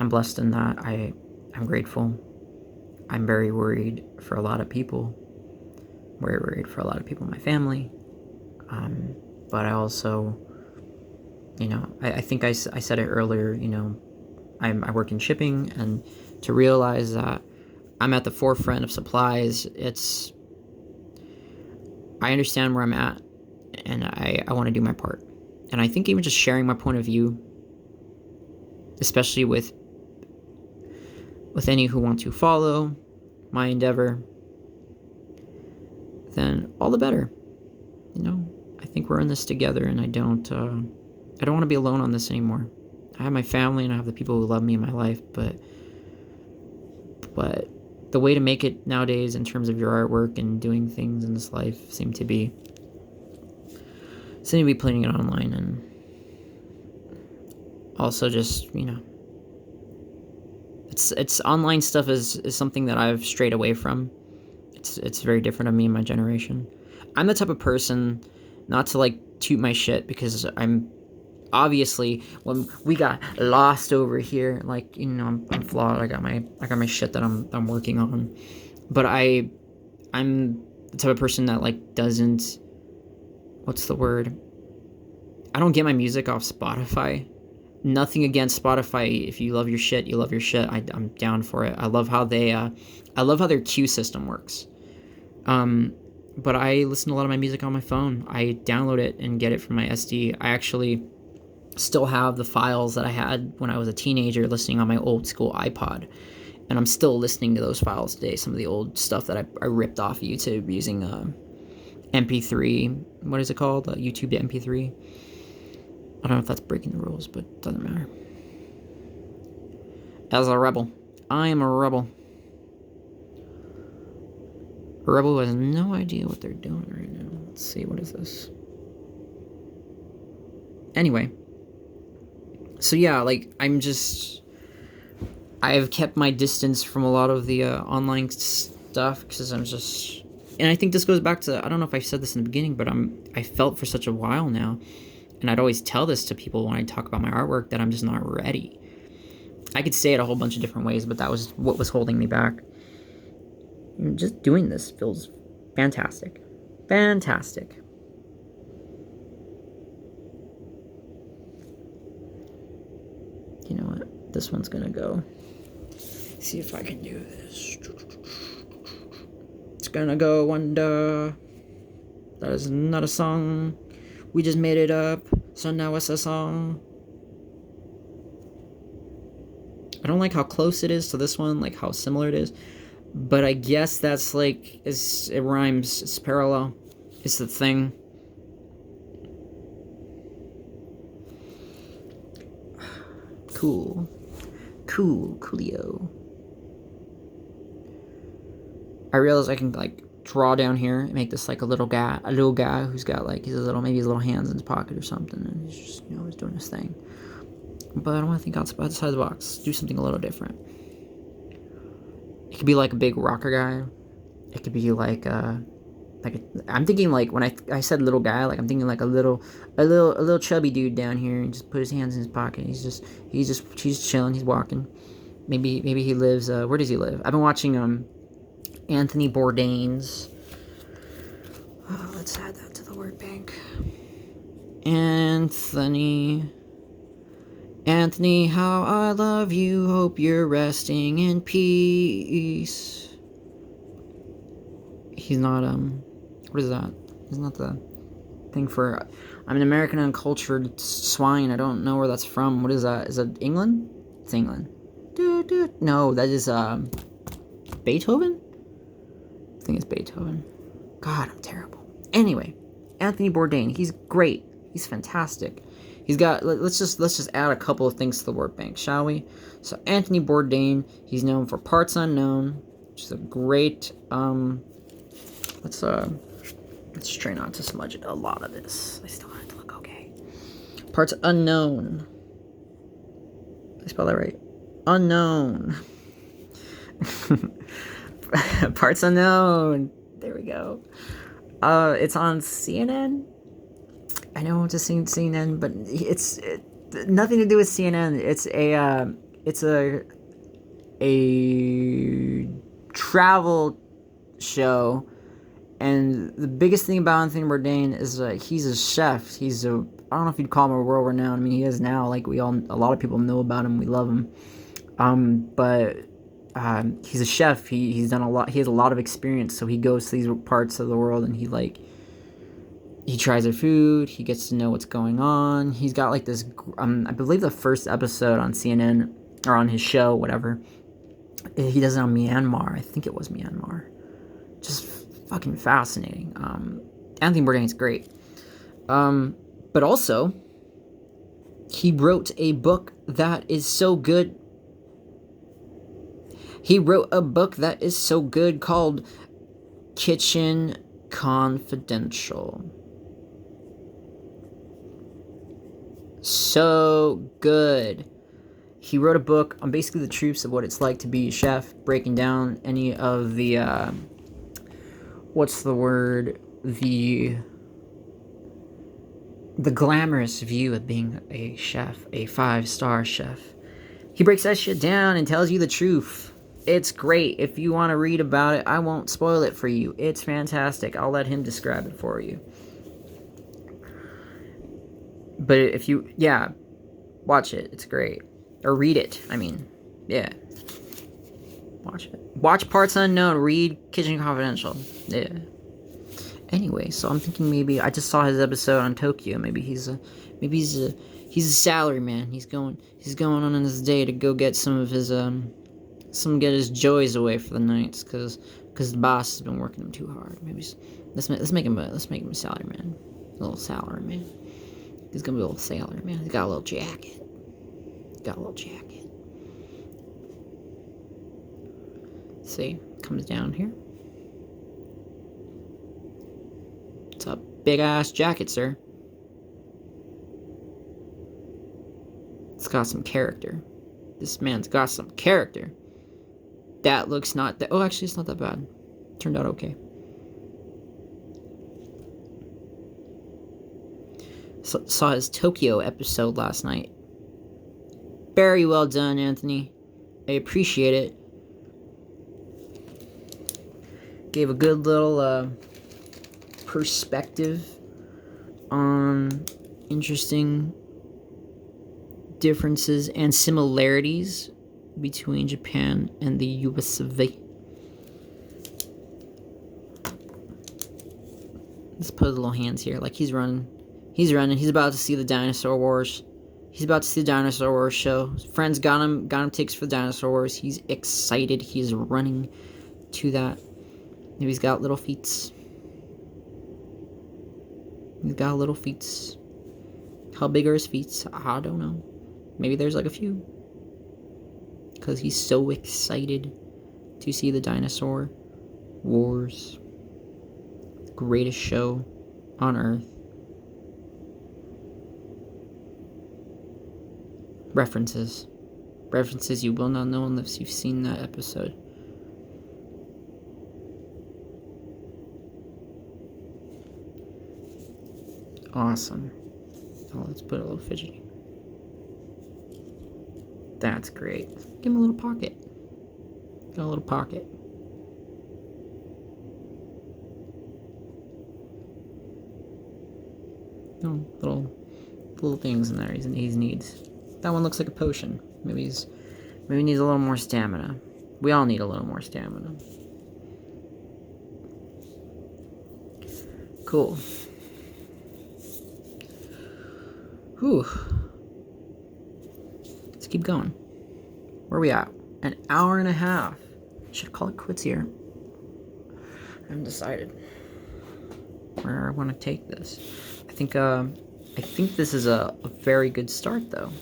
I'm blessed in that. I'm grateful. I'm very worried for a lot of people. Very worried for a lot of people in my family. But I also, I think I said it earlier, I work in shipping, and to realize that I'm at the forefront of supplies, I understand where I'm at, and I want to do my part. And I think even just sharing my point of view, especially with any who want to follow my endeavor, then all the better. I think we're in this together, and I don't want to be alone on this anymore. I have my family and I have the people who love me in my life, but the way to make it nowadays in terms of your artwork and doing things in this life seem to be putting it online, and also just it's online stuff is something that I've strayed away from. It's very different of me and my generation. I'm the type of person, not to like toot my shit, because I'm obviously, when we got lost over here, like, I'm flawed. I got my shit that I'm working on, but I'm the type of person that like doesn't, what's the word? I don't get my music off Spotify. Nothing against Spotify. If you love your shit, you love your shit. I'm down for it. I love how their queue system works. But I listen to a lot of my music on my phone. I download it and get it from my SD. I actually still have the files that I had when I was a teenager listening on my old school iPod. And I'm still listening to those files today. Some of the old stuff that I ripped off YouTube using MP3. What is it called? YouTube to MP3. I don't know if that's breaking the rules, but it doesn't matter. As a rebel. I am a rebel. A rebel who has no idea what they're doing right now. Let's see, what is this? Anyway. So yeah, like, I've kept my distance from a lot of the online stuff, because I'm just... And I think this goes back to, I don't know if I said this in the beginning, but I felt for such a while now, and I'd always tell this to people when I talk about my artwork, that I'm just not ready. I could say it a whole bunch of different ways, but that was what was holding me back. And just doing this feels fantastic. Fantastic. You know what? This one's gonna go. See if I can do this. It's gonna go under. That is not a song. We just made it up, so now it's a song. I don't like how close it is to this one, like how similar it is. But I guess that's like, it rhymes, it's parallel. It's the thing. Coolio. I realize I can like draw down here and make this like a little guy who's got like his little hands in his pocket or something, and he's just he's doing his thing. But I don't want to think outside the box. Do something a little different. It could be like a big rocker guy. It could be like I'm thinking like, when I said little guy, like I'm thinking like a little chubby dude down here, and just put his hands in his pocket. He's chilling. He's walking. Maybe he lives. Where does he live? I've been watching Anthony Bourdain's. Oh, let's add that to the word bank. Anthony, how I love you. Hope you're resting in peace. He's not what is that? He's not the thing for... I'm an American uncultured swine. I don't know where that's from. What is that? Is that England? It's England. No, that is Beethoven? I think it's Beethoven. God, I'm terrible. Anyway, Anthony Bourdain. He's great. He's fantastic. He's got... Let's just add a couple of things to the word bank, shall we? So Anthony Bourdain. He's known for Parts Unknown, which is a great... Let's try not to smudge a lot of this. I still have to look okay. Parts Unknown. Did I spell that right? Unknown. Parts Unknown. There we go. It's on CNN. I know it's a CNN, but it's nothing to do with CNN. it's a travel show, and the biggest thing about Anthony Bourdain is he's a chef. He's a, I don't know if you'd call him a world renowned. I mean, he is now. Like a lot of people know about him. We love him. But he's a chef. He's done a lot. He has a lot of experience. So he goes to these parts of the world and he tries their food. He gets to know what's going on. He's got like this. I believe the first episode on CNN or on his show, whatever. He does it on Myanmar. I think it was Myanmar. Just fucking fascinating. Anthony Bourdain's great. But also, he wrote a book that is so good. He wrote a book that is so good called Kitchen Confidential. So good. He wrote a book on basically the truths of what it's like to be a chef, breaking down any of the, what's the word? The glamorous view of being a chef, a 5-star chef. He breaks that shit down and tells you the truth. It's great. If you want to read about it, I won't spoil it for you. It's fantastic. I'll let him describe it for you. But if you, watch it. It's great. Or read it. I mean, yeah. Watch it. Watch Parts Unknown. Read Kitchen Confidential. Yeah. Anyway, so I'm thinking maybe I just saw his episode on Tokyo. Maybe he's a salary man. He's going on in his day to go get get his joys away for the nights because the boss has been working him too hard. Maybe let's make him a salary man. A little salary man. He's gonna be a little sailor man. He's got a little jacket. See, comes down here. It's a big ass jacket, sir. It's got some character. This man's got some character. That looks not that. Oh, actually, it's not that bad. Turned out okay. Saw his Tokyo episode last night. Very well done, Anthony. I appreciate it. Gave a good little perspective on interesting differences and similarities between Japan and the US of A. Let's put his little hands here. Like he's running. He's about to see the Dinosaur Wars. He's about to see the Dinosaur Wars show. His friends got him tickets for the Dinosaur Wars. He's excited. He's running to that. Maybe he's got little feet. How big are his feet? I don't know. Maybe there's like a few. Because he's so excited to see the Dinosaur Wars. The greatest show on Earth. References you will not know unless you've seen that episode. Awesome. Oh, let's put a little fidgety. That's great. Give him a little pocket. Got a little pocket. Oh, little things in there he needs. That one looks like a potion. Maybe he needs a little more stamina. We all need a little more stamina. Cool. Whew. Let's keep going. Where are we at? An hour and a half. Should call it quits here. I haven't decided where I want to take this. I think this is a very good start, though.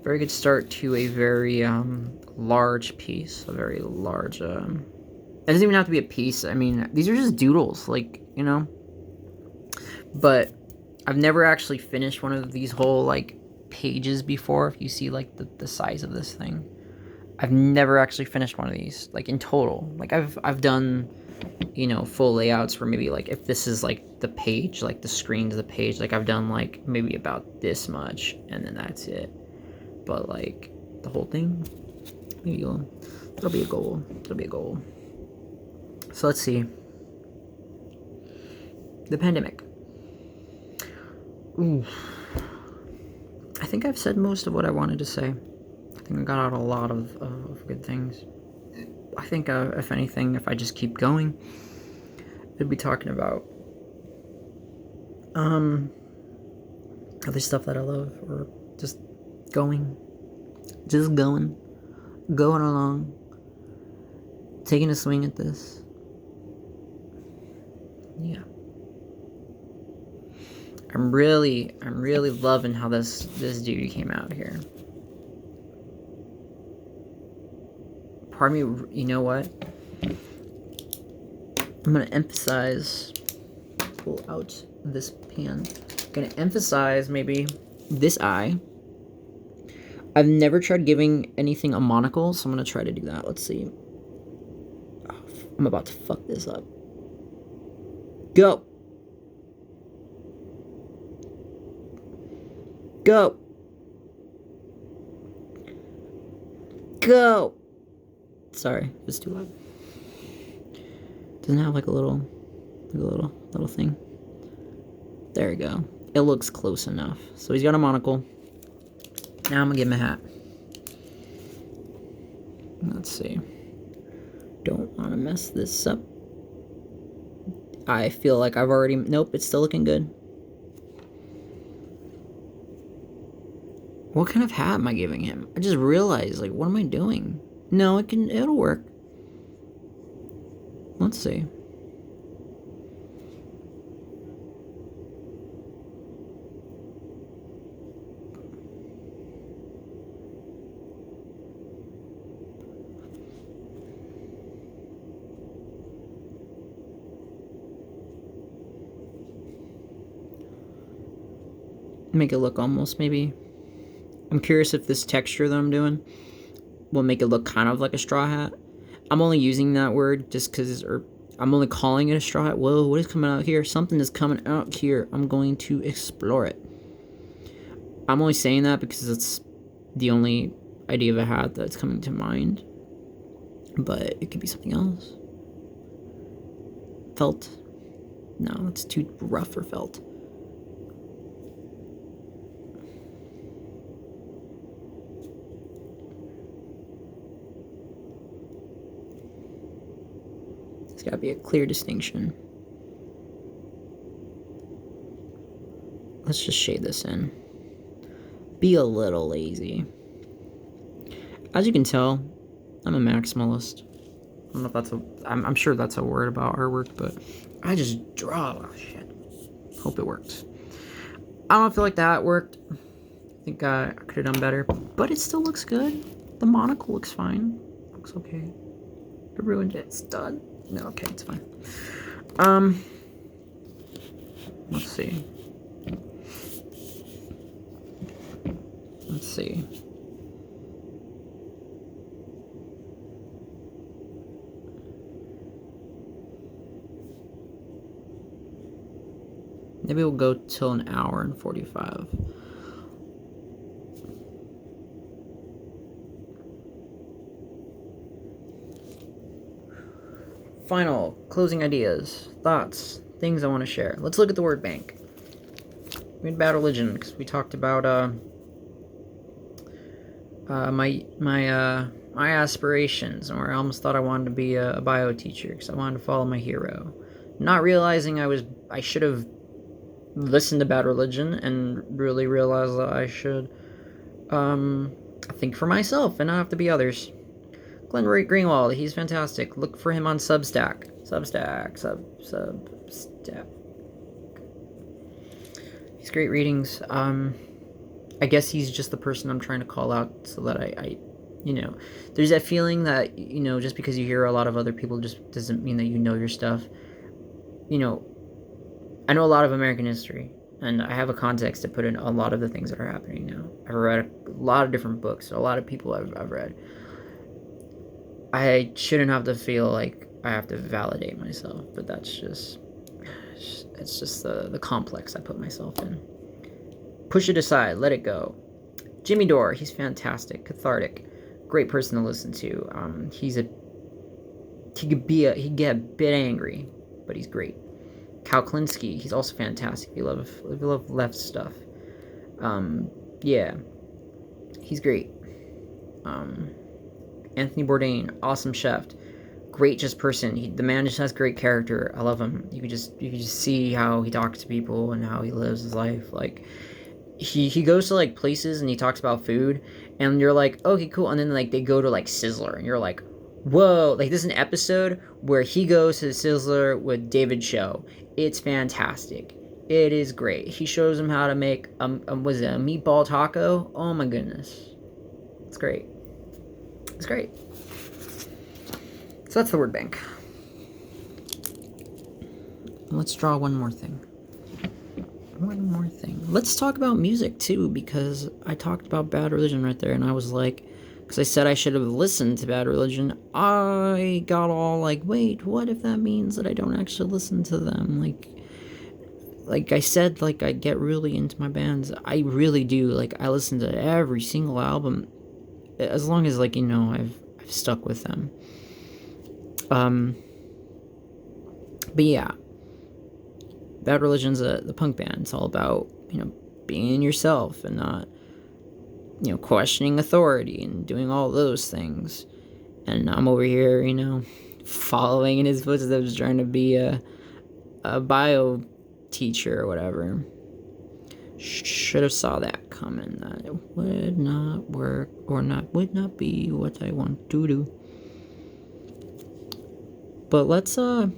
Very good start to a very large piece. A very large. It doesn't even have to be a piece. I mean, these are just doodles, like, you know. But I've never actually finished one of these whole like pages before. If you see like the size of this thing, I've never actually finished one of these like in total. Like I've done, you know, full layouts for maybe like if this is like the page, like the screen to the page, like I've done like maybe about this much, and then that's it. but like the whole thing, maybe that'll be a goal. It'll be a goal. So let's see. The pandemic. Ooh. I think I've said most of what I wanted to say. I think I got out a lot of good things. I think, if anything, if I just keep going, I'd be talking about other stuff that I love, or just going along, taking a swing at this. Yeah. I'm really loving how this dude came out here. Part of me, you know what? I'm gonna emphasize, pull out this pan. I'm gonna emphasize maybe this eye. I've never tried giving anything a monocle, so I'm gonna try to do that. Let's see. Oh, I'm about to fuck this up. Go! Go! Go! Sorry, it's too loud. Doesn't it have like a little thing? There we go. It looks close enough. So he's got a monocle. Now I'm gonna give him a hat. Let's see. Don't want to mess this up. I feel like I've already... Nope, it's still looking good. What kind of hat am I giving him? I just realized, like, what am I doing? No, it'll work. Let's see. Make it look almost, maybe... I'm curious if this texture that I'm doing will make it look kind of like a straw hat. I'm only using that word just because, or I'm only calling it a straw hat. Whoa, what is coming out here? Something is coming out here. I'm going to explore it. I'm only saying that because it's the only idea of a hat that's coming to mind. But it could be something else. Felt. No, it's too rough for felt. There's got to be a clear distinction. Let's just shade this in. Be a little lazy. As you can tell, I'm a maximalist. I don't know if that's I'm sure that's a word about artwork, but I just draw a lot of shit. Hope it works. I don't feel like that worked. I think I could have done better, but it still looks good. The monocle looks fine. Looks okay. I ruined it. It's done. No, okay, it's fine. Let's see. Let's see. Maybe we'll go till an hour and 45. Final closing ideas, thoughts, things I want to share. Let's look at the word bank. We had bad religion because we talked about my aspirations, or I almost thought I wanted to be a bio teacher because I wanted to follow my hero, not realizing I should have listened to bad religion and really realized that I should think for myself and not have to be others. Glenn Greenwald, he's fantastic. Look for him on Substack. Substack. He's great readings. I guess he's just the person I'm trying to call out so that I there's that feeling that, just because you hear a lot of other people just doesn't mean that you know your stuff. I know a lot of American history, and I have a context to put in a lot of the things that are happening now. I've read a lot of different books, a lot of people I've read. I shouldn't have to feel like I have to validate myself, but it's just the complex I put myself in. Push it aside, let it go. Jimmy Dore, he's fantastic, cathartic, great person to listen to. He could get a bit angry, but he's great. Cal Klinsky, he's also fantastic. If you love left stuff. Yeah, he's great. Anthony Bourdain, awesome chef, great just person. The man just has great character. I love him. You could just see how he talks to people and how he lives his life. Like he goes to like places and he talks about food, and you're like, okay, cool. And then like they go to like Sizzler, and you're like, whoa! Like this is an episode where he goes to Sizzler with David Show. It's fantastic. It is great. He shows him how to make was it a meatball taco? Oh my goodness, it's great. It's great. So that's the word bank. Let's draw one more thing. One more thing. Let's talk about music too, because I talked about Bad Religion right there, and I was like, because I said I should have listened to Bad Religion, I got all like, wait, what if that means that I don't actually listen to them? Like I said, like I get really into my bands. I really do. Like I listen to every single album, as long as like I've stuck with them. But yeah, Bad Religion's the punk band. It's all about being yourself and not questioning authority and doing all those things. And I'm over here following in his footsteps, trying to be a bio teacher or whatever. Should have saw that coming. That it would not work or would not be what I want to do. But let's talk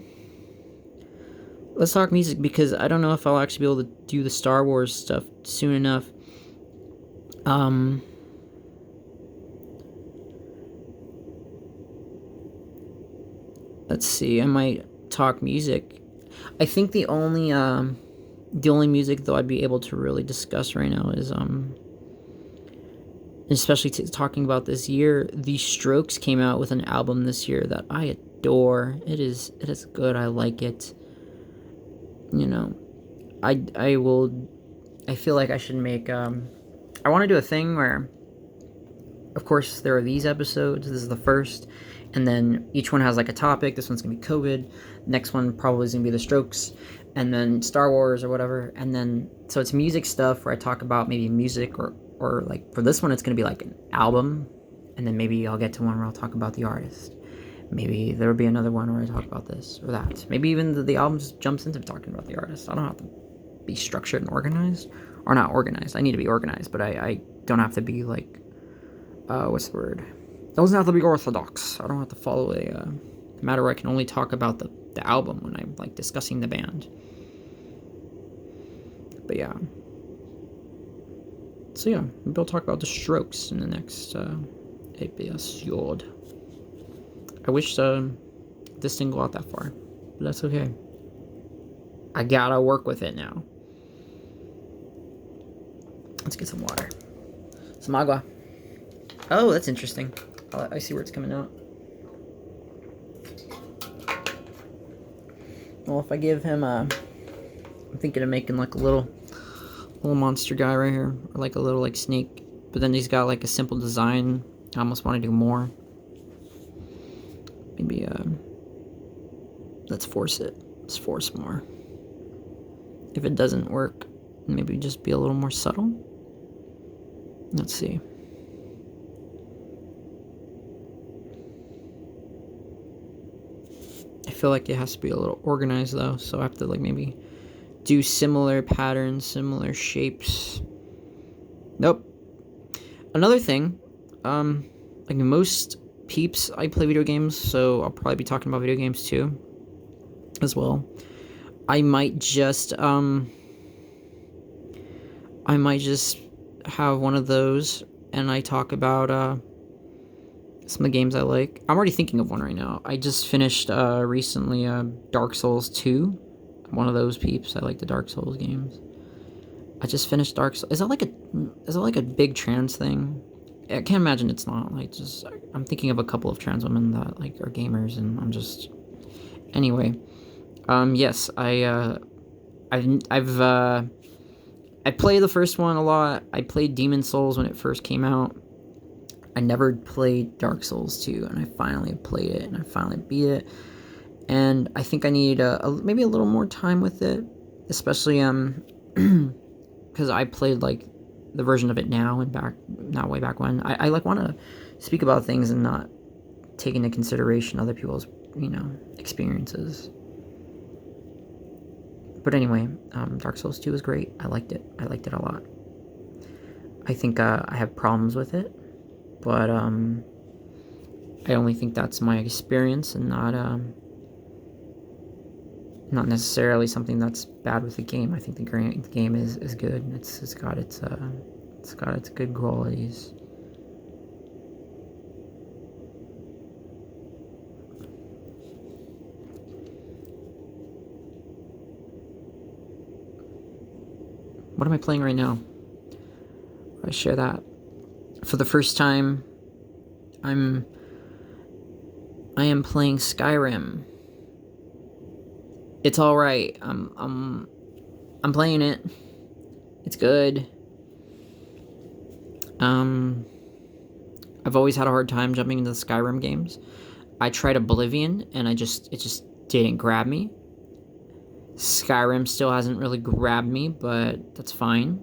music, because I don't know if I'll actually be able to do the Star Wars stuff soon enough. Let's see. I might talk music. I think the only music though I'd be able to really discuss right now is especially talking about this year. The Strokes came out with an album this year that I adore. It is good. I like it. I feel like I should make I want to do a thing where, of course, there are these episodes. This is the first, and then each one has like a topic. This one's gonna be COVID. Next one probably is gonna be the Strokes, and then Star Wars or whatever. And then so it's music stuff where I talk about maybe music, or like for this one it's gonna be like an album, and then maybe I'll get to one where I'll talk about the artist. Maybe there will be another one where I talk about this or that. Maybe even the album just jumps into talking about the artist. I don't have to be structured and organized. Or not organized. I need to be organized, but I don't have to be like, what's the word? It doesn't have to be orthodox. I don't have to follow a matter where I can only talk about the album when I'm like discussing the band. But yeah. So yeah, maybe I'll talk about the Strokes in the next episode. I wish this didn't go out that far, but that's okay. I gotta work with it now. Let's get some water. Some agua. Oh, that's interesting. I see where it's coming out. Well, if I give him I'm thinking of making like a little monster guy right here, or like a little like snake. But then he's got like a simple design. I almost want to do more. Maybe let's force it. Let's force more. If it doesn't work, maybe just be a little more subtle. Let's see. I feel like it has to be a little organized though, so I have to like maybe do similar patterns, similar shapes. Nope. Another thing, like most peeps, I play video games, so I'll probably be talking about video games too, as well. I might just have one of those, and I talk about some of the games I like. I'm already thinking of one right now. I just finished recently Dark Souls 2. I'm one of those peeps. I like the Dark Souls games. I just finished Dark Souls. Is that like a big trans thing? I can't imagine it's not. Like, just I'm thinking of a couple of trans women that like are gamers, and I'm just anyway. Yes, I've I played the first one a lot. I played Demon Souls when it first came out. I never played Dark Souls 2, and I finally played it, and I finally beat it. And I think I need maybe a little more time with it, especially because I played like the version of it now and not way back when. I like want to speak about things and not take into consideration other people's experiences. But anyway, Dark Souls 2 was great. I liked it. I liked it a lot. I think I have problems with it, but I only think that's my experience and not necessarily something that's bad with the game. I think the game is good. It's got its good qualities. What am I playing right now? I share that. For the first time, I am playing Skyrim. It's all right. I'm playing it. It's good. I've always had a hard time jumping into the Skyrim games. I tried Oblivion and it just didn't grab me. Skyrim still hasn't really grabbed me, but that's fine.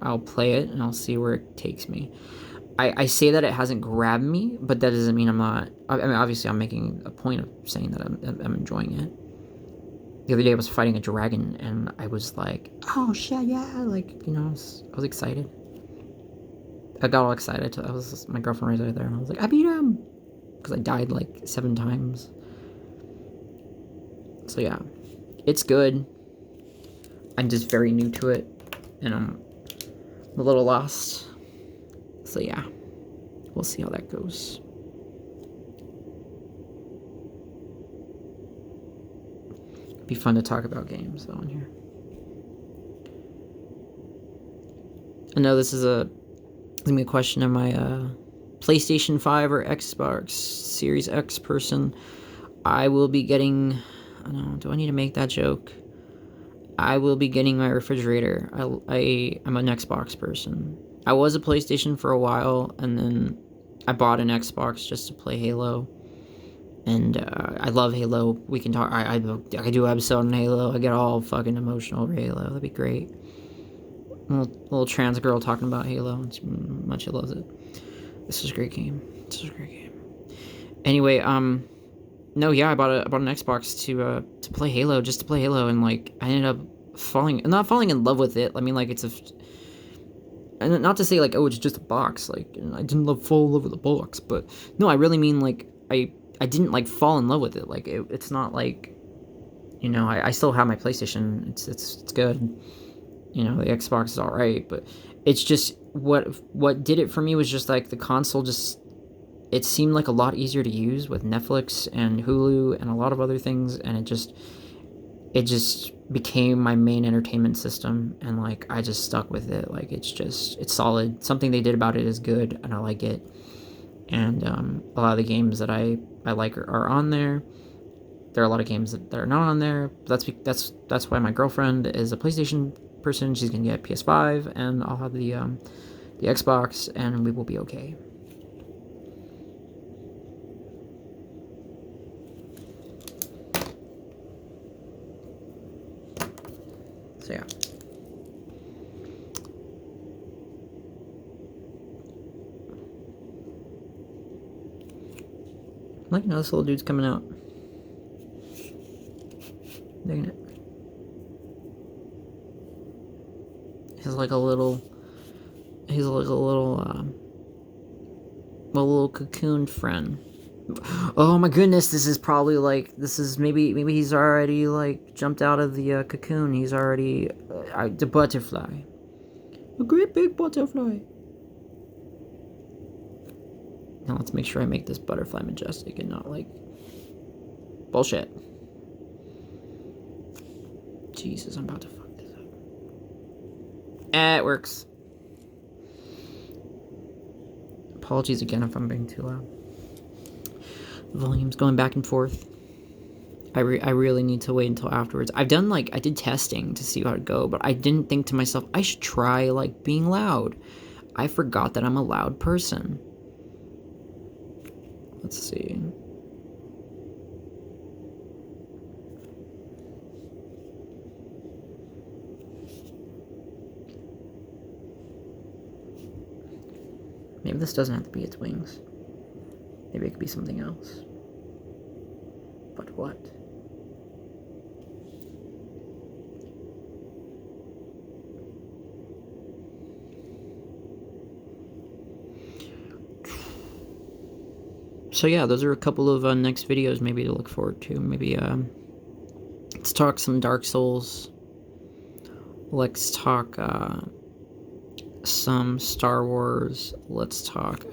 I'll play it and I'll see where it takes me. I say that it hasn't grabbed me, but that doesn't mean I'm not. I mean, obviously, I'm making a point of saying that I'm enjoying it. The other day, I was fighting a dragon, and I was like, "Oh shit, yeah!" Like, I was excited. I got all excited. My girlfriend was right there, and I was like, "I beat him!" Because I died like 7 times. So yeah, it's good. I'm just very new to it, and I'm a little lost. So yeah, we'll see how that goes. It'd be fun to talk about games though on here. I know this is gonna be a question of my PlayStation 5 or Xbox Series X person. I will be getting. I don't know. Do I need to make that joke? I will be getting my refrigerator. I'm an Xbox person. I was a PlayStation for a while, and then I bought an Xbox just to play Halo. And I love Halo. We can talk. I do an episode on Halo. I get all fucking emotional over Halo. That'd be great. Little trans girl talking about Halo. Much she loves it. This is a great game. Anyway, no, yeah, I bought an Xbox to play Halo, just to play Halo, and like I ended up not falling in love with it. I mean, like and not to say like, oh, it's just a box. Like I didn't fall in love with the box, but no, I really mean like I didn't like fall in love with it. Like it's not like, I still have my PlayStation. It's good. The Xbox is all right, but it's just what did it for me was just like the console it seemed like a lot easier to use with Netflix and Hulu and a lot of other things, and it just became my main entertainment system, and like I just stuck with it. Like it's solid. Something they did about it is good, and I like it. And a lot of the games that I like are on there. There are a lot of games that are not on there. That's why my girlfriend is a PlayStation person. She's gonna get PS5, and I'll have the Xbox, and we will be okay. So yeah. Like, this little dude's coming out. Digging it. He's like a little cocooned friend. Oh my goodness, this is maybe he's already like jumped out of the cocoon. He's already the butterfly. A great big butterfly. Now let's make sure I make this butterfly majestic and not like bullshit. Jesus, I'm about to fuck this up. It works. Apologies again if I'm being too loud. The volume's going back and forth. I really need to wait until afterwards. I did testing to see how it go, but I didn't think to myself, I should try, like, being loud. I forgot that I'm a loud person. Let's see. Maybe this doesn't have to be its wings. Maybe it could be something else. But what? So yeah, those are a couple of next videos maybe to look forward to. Maybe let's talk some Dark Souls. Let's talk some Star Wars. Let's talk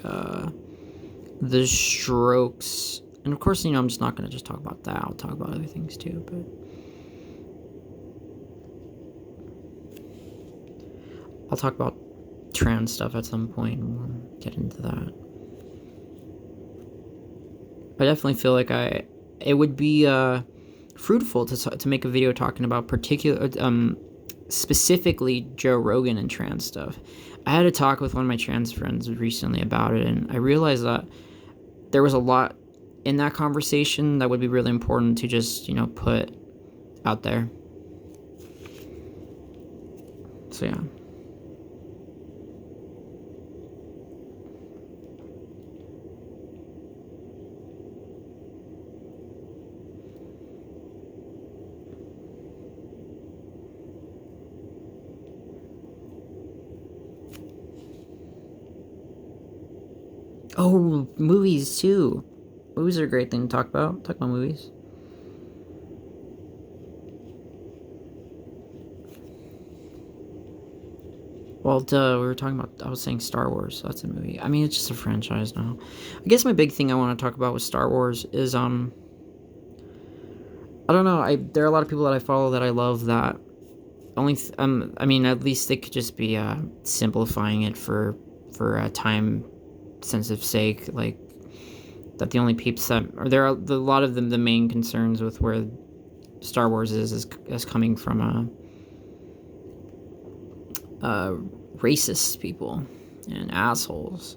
The Strokes. And of course, I'm just not going to just talk about that. I'll talk about other things too, but I'll talk about trans stuff at some point, and we'll get into that. I definitely feel like it would be fruitful to make a video talking about specifically Joe Rogan and trans stuff. I had a talk with one of my trans friends recently about it, and I realized that there was a lot in that conversation that would be really important to just, put out there. So yeah. Oh, movies too. Movies are a great thing to talk about. Talk about movies. Well, duh, we were talking about, I was saying Star Wars. That's a movie. I mean, it's just a franchise now. I guess my big thing I want to talk about with Star Wars is, I don't know, there are a lot of people that I follow that I love that I mean, at least they could just be, simplifying it for a time sensitive sake, like, that the only peeps that, or there are a lot of them, the main concerns with where Star Wars is coming from racist people and assholes.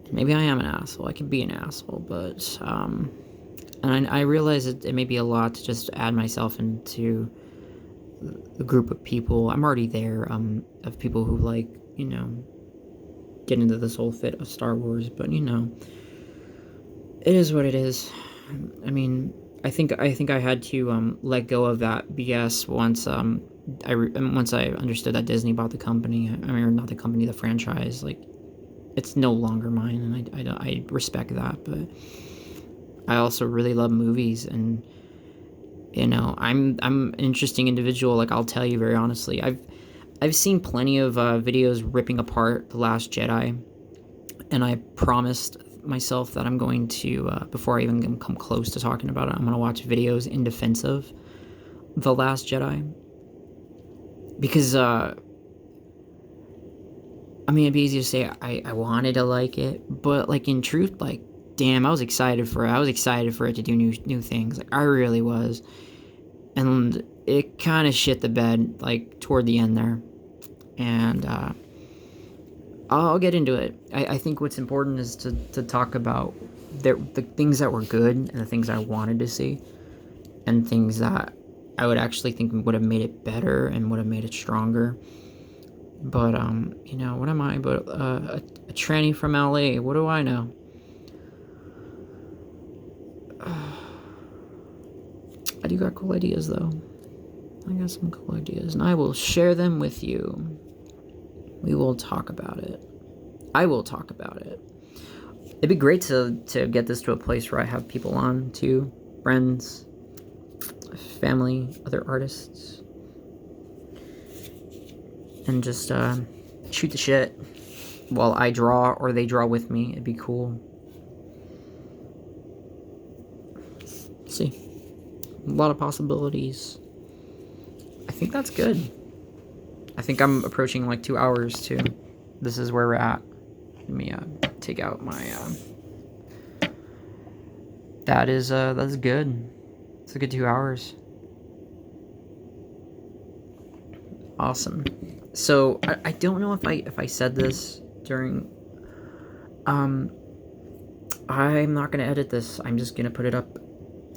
And maybe I am an asshole. I could be an asshole, but and I realize it may be a lot to just add myself into a group of people. I'm already there, of people who like, get into this whole fit of Star Wars, but it is what it is. I mean, I think I had to let go of that BS once once I understood that Disney bought the company. I mean, or not the company, the franchise. Like, it's no longer mine, and I respect that. But I also really love movies, and I'm an interesting individual. Like, I'll tell you very honestly, I've seen plenty of videos ripping apart The Last Jedi, and I promised myself that I'm going to, before I even come close to talking about it, I'm going to watch videos in defense of The Last Jedi. Because, I mean, it'd be easy to say I wanted to like it, but, like, in truth, like, damn, I was excited for it. I was excited for it to do new things. Like, I really was. And it kind of shit the bed, like, toward the end there. And, I'll get into it. I think what's important is to talk about the things that were good and the things I wanted to see, and things that I would actually think would have made it better and would have made it stronger. But, what am I but a tranny from LA? What do I know? I do got cool ideas, though. I got some cool ideas, and I will share them with you. We will talk about it. I will talk about it. It'd be great to get this to a place where I have people on, too. Friends, family, other artists. And just shoot the shit while I draw, or they draw with me. It'd be cool. See. A lot of possibilities. I think that's good. I think I'm approaching like 2 hours too. This is where we're at. Let me take out my that's good. It's a good 2 hours. Awesome. So I don't know if I said this during. I'm not gonna edit this. I'm just gonna put it up.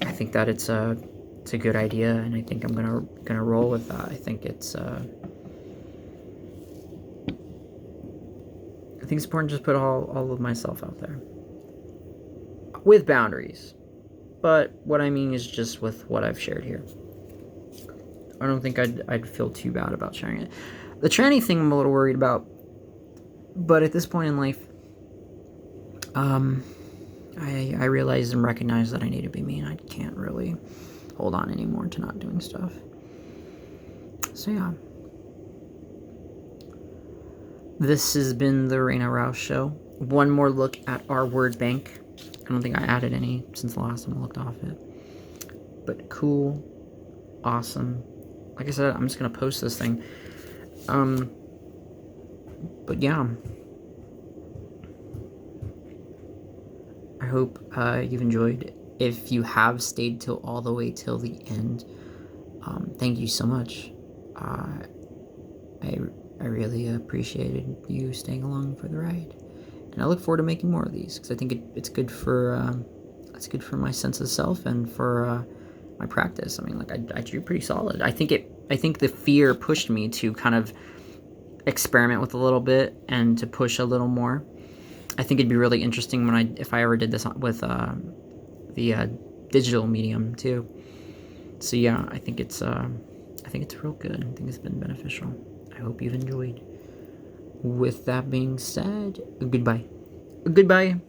I think that it's a good idea, and I think I'm gonna roll with that. I think it's important to just put all of myself out there with boundaries. But what I mean is just with what I've shared here. I don't think I'd feel too bad about sharing it. The tranny thing I'm a little worried about, but at this point in life, I realize and recognize that I need to be me, and I can't really hold on anymore to not doing stuff. So yeah. This has been the Reyna Rousse Show. One more look at our word bank. I don't think I added any since the last time I looked off it. But cool. Awesome. Like I said, I'm just going to post this thing. But yeah. I hope you've enjoyed. If you have stayed all the way till the end, thank you so much. I really appreciated you staying along for the ride, and I look forward to making more of these because I think it's good for my sense of self and for my practice. I mean, like I drew pretty solid. I think the fear pushed me to kind of experiment with a little bit and to push a little more. I think it'd be really interesting if I ever did this with the digital medium too. So yeah, I think it's real good. I think it's been beneficial. I hope you've enjoyed. With that being said, goodbye. Goodbye.